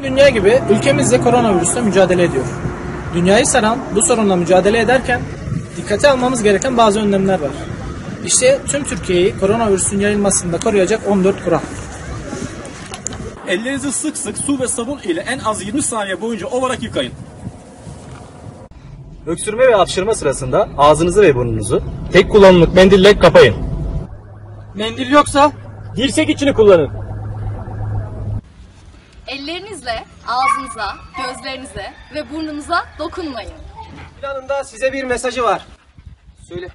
dünya gibi ülkemiz de koronavirüsle mücadele ediyor. Dünyayı saran bu sorunla mücadele ederken dikkate almamız gereken bazı önlemler var. İşte tüm Türkiye'yi koronavirüsün yayılmasında koruyacak 14 kural. Ellerinizi sık sık su ve sabun ile en az 20 saniye boyunca ovarak yıkayın. Öksürme ve hapşırma sırasında ağzınızı ve burnunuzu tek kullanımlık mendille kapayın. Mendil yoksa dirsek içini kullanın. Ellerinizle ağzınıza, gözlerinize ve burnunuza dokunmayın. Planında size bir mesajı var. Söyle.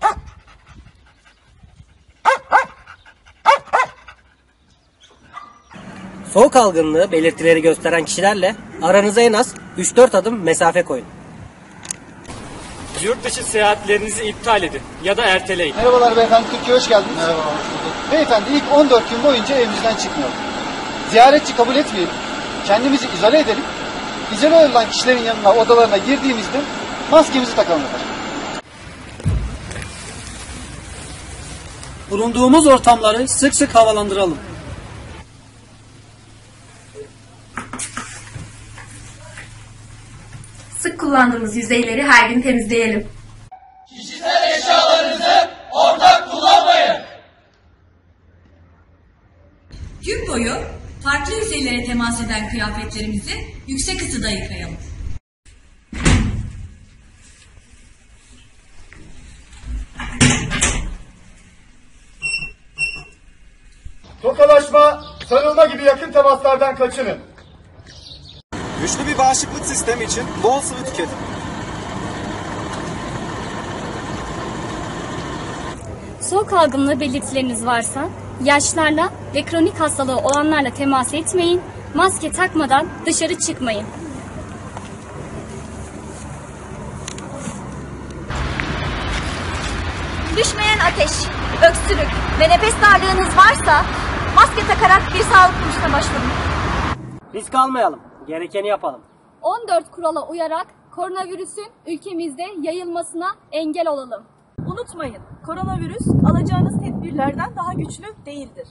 Soğuk algınlığı belirtileri gösteren kişilerle aranıza en az 3-4 adım mesafe koyun. Yurt dışı seyahatlerinizi iptal edin ya da erteleyin. Merhabalar beyefendi, Türkiye'ye hoş geldiniz. Merhaba, hoş bulduk. Beyefendi ilk 14 gün boyunca evimizden çıkmayalım. Ziyaretçi kabul etmeyelim. Kendimizi izole edelim. İzole olan kişilerin yanına, odalarına girdiğimizde maskemizi takalım efendim. Bulunduğumuz ortamları sık sık havalandıralım. Sık kullandığımız yüzeyleri her gün temizleyelim. Kişisel eşyalarınızı ortak kullanmayın. Gün boyu farklı yüzeylere temas eden kıyafetlerimizi yüksek ısıda yıkayalım. Tokalaşma, sarılma gibi yakın temaslardan kaçının. Güçlü bir bağışıklık sistemi için bol sıvı tüketin. Soğuk algınlığı belirtileriniz varsa yaşlarla ve kronik hastalığı olanlarla temas etmeyin, maske takmadan dışarı çıkmayın. Düşmeyen ateş, öksürük ve nefes darlığınız varsa maske takarak bir sağlık kursuna başvurun. Risk almayalım, gerekeni yapalım. 14 kurala uyarak koronavirüsün ülkemizde yayılmasına engel olalım. Unutmayın, koronavirüs alacağınız tedbirlerden daha güçlü değildir.